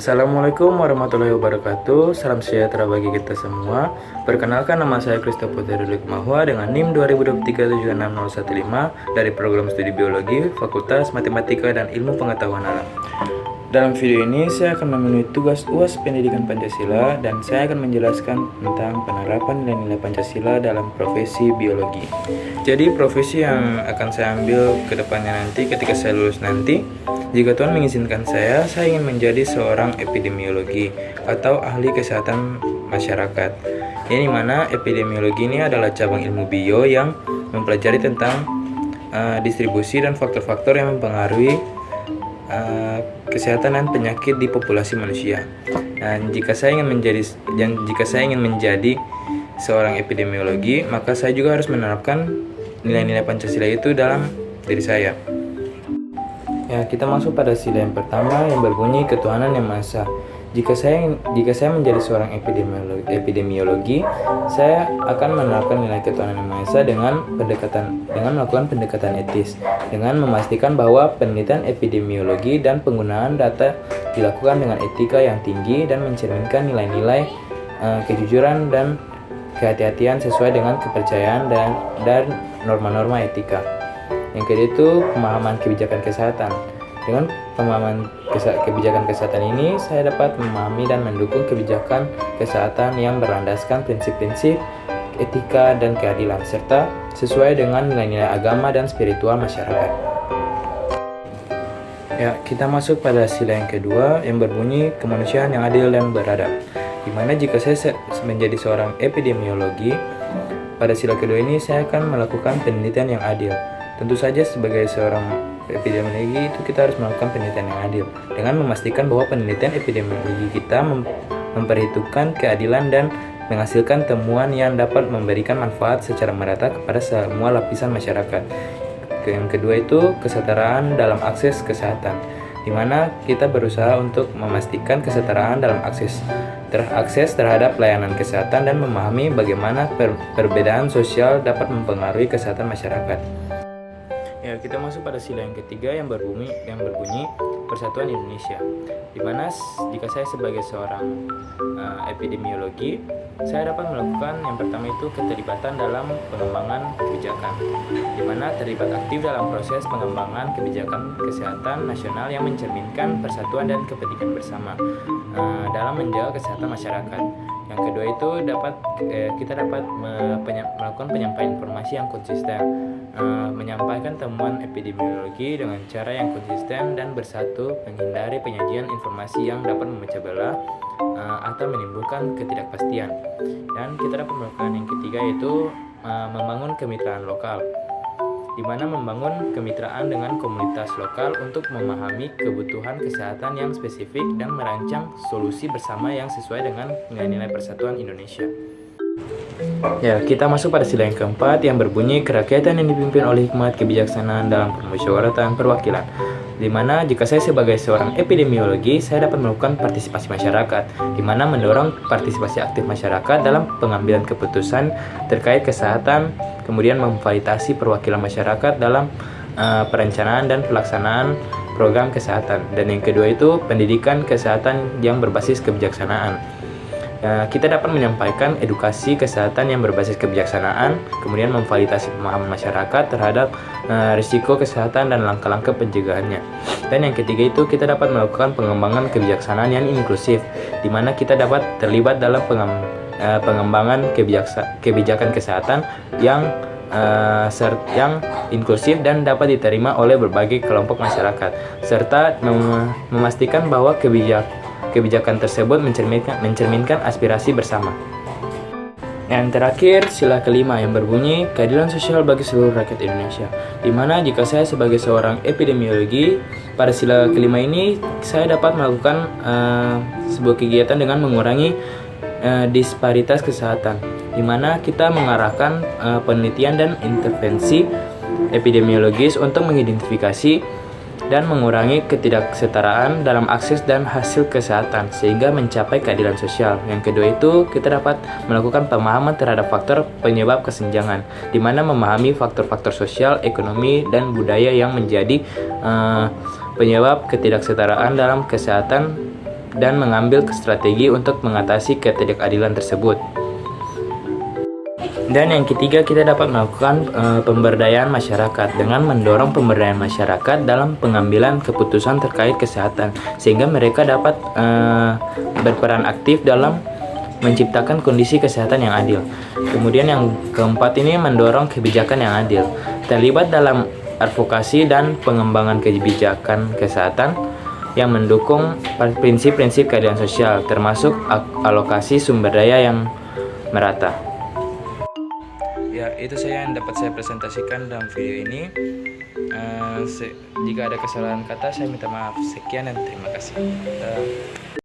Assalamualaikum warahmatullahi wabarakatuh. Salam sejahtera bagi kita semua. Perkenalkan, nama saya Christopher Derulik Mahua dengan NIM 2023760115 dari program studi biologi Fakultas Matematika dan Ilmu Pengetahuan Alam. Dalam video ini saya akan memenuhi tugas UAS Pendidikan Pancasila dan saya akan menjelaskan tentang penerapan nilai-nilai Pancasila dalam profesi biologi. Jadi profesi yang akan saya ambil ke depannya nanti ketika saya lulus nanti, jika Tuhan mengizinkan saya ingin menjadi seorang epidemiologi atau ahli kesehatan masyarakat. Yang dimana epidemiologi ini adalah cabang ilmu bio yang mempelajari tentang distribusi dan faktor-faktor yang mempengaruhi kesehatan dan penyakit di populasi manusia. Dan jika saya ingin menjadi seorang epidemiologi, maka saya juga harus menerapkan nilai-nilai Pancasila itu dalam diri saya. Ya, kita masuk pada sila yang pertama yang berbunyi ketuhanan yang maha esa. Jika saya menjadi seorang epidemiologi, saya akan menerapkan nilai ketuhanan yang maha esa dengan melakukan pendekatan etis, dengan memastikan bahwa penelitian epidemiologi dan penggunaan data dilakukan dengan etika yang tinggi dan mencerminkan nilai-nilai kejujuran dan kehati-hatian sesuai dengan kepercayaan dan norma-norma etika. Yang kedua itu pemahaman kebijakan kesehatan. Dengan pemahaman kebijakan kesehatan ini, saya dapat memahami dan mendukung kebijakan kesehatan yang berlandaskan prinsip-prinsip etika dan keadilan, serta sesuai dengan nilai-nilai agama dan spiritual masyarakat. Ya, kita masuk pada sila yang kedua yang berbunyi kemanusiaan yang adil dan beradab. Dimana jika saya menjadi seorang epidemiologi, pada sila kedua ini saya akan melakukan penelitian yang adil. Tentu saja sebagai seorang epidemiologi itu kita harus melakukan penelitian yang adil dengan memastikan bahwa penelitian epidemiologi kita memperhitungkan keadilan dan menghasilkan temuan yang dapat memberikan manfaat secara merata kepada semua lapisan masyarakat. Yang kedua itu kesetaraan dalam akses kesehatan, di mana kita berusaha untuk memastikan kesetaraan dalam akses terhadap pelayanan kesehatan dan memahami bagaimana perbedaan sosial dapat mempengaruhi kesehatan masyarakat. Ya, kita masuk pada sila yang ketiga yang berbunyi Persatuan Indonesia. Di mana jika saya sebagai seorang epidemiologi, saya dapat melakukan yang pertama itu keterlibatan dalam pengembangan kebijakan. Di mana terlibat aktif dalam proses pengembangan kebijakan kesehatan nasional yang mencerminkan persatuan dan kepentingan bersama dalam menjaga kesehatan masyarakat. Yang kedua itu kita dapat melakukan penyampaian informasi yang konsisten, menyampaikan temuan epidemiologi dengan cara yang konsisten dan bersatu, menghindari penyajian informasi yang dapat memecah belah atau menimbulkan ketidakpastian. Dan kita dapat melakukan yang ketiga yaitu membangun kemitraan lokal, di mana membangun kemitraan dengan komunitas lokal untuk memahami kebutuhan kesehatan yang spesifik dan merancang solusi bersama yang sesuai dengan nilai-nilai Persatuan Indonesia. Ya, kita masuk pada sila yang keempat yang berbunyi kerakyatan yang dipimpin oleh hikmat kebijaksanaan dalam permusyawaratan perwakilan. Di mana jika saya sebagai seorang epidemiologi, saya dapat melakukan partisipasi masyarakat, di mana mendorong partisipasi aktif masyarakat dalam pengambilan keputusan terkait kesehatan, kemudian memfasilitasi perwakilan masyarakat dalam perencanaan dan pelaksanaan program kesehatan. Dan yang kedua itu pendidikan kesehatan yang berbasis kebijaksanaan. Kita dapat menyampaikan edukasi kesehatan yang berbasis kebijaksanaan, kemudian memfasilitasi pemahaman masyarakat terhadap risiko kesehatan dan langkah-langkah pencegahannya. Dan yang ketiga itu kita dapat melakukan pengembangan kebijaksanaan yang inklusif, di mana kita dapat terlibat dalam pengembangan kebijakan kesehatan yang inklusif dan dapat diterima oleh berbagai kelompok masyarakat, serta memastikan bahwa kebijakan tersebut mencerminkan aspirasi bersama. Yang terakhir, sila kelima yang berbunyi keadilan sosial bagi seluruh rakyat Indonesia. Di mana jika saya sebagai seorang epidemiologi, pada sila kelima ini saya dapat melakukan sebuah kegiatan dengan mengurangi disparitas kesehatan, di mana kita mengarahkan penelitian dan intervensi epidemiologis untuk mengidentifikasi dan mengurangi ketidaksetaraan dalam akses dan hasil kesehatan sehingga mencapai keadilan sosial. Yang kedua itu kita dapat melakukan pemahaman terhadap faktor penyebab kesenjangan, di mana memahami faktor-faktor sosial, ekonomi, dan budaya yang menjadi penyebab ketidaksetaraan dalam kesehatan dan mengambil strategi untuk mengatasi ketidakadilan tersebut. Dan yang ketiga, kita dapat melakukan pemberdayaan masyarakat dengan mendorong pemberdayaan masyarakat dalam pengambilan keputusan terkait kesehatan, sehingga mereka dapat berperan aktif dalam menciptakan kondisi kesehatan yang adil. Kemudian yang keempat ini mendorong kebijakan yang adil, terlibat dalam advokasi dan pengembangan kebijakan kesehatan yang mendukung prinsip-prinsip keadilan sosial, termasuk alokasi sumber daya yang merata. Ya, itu saya yang dapat saya presentasikan dalam video ini. Jika ada kesalahan kata, saya minta maaf. Sekian dan terima kasih.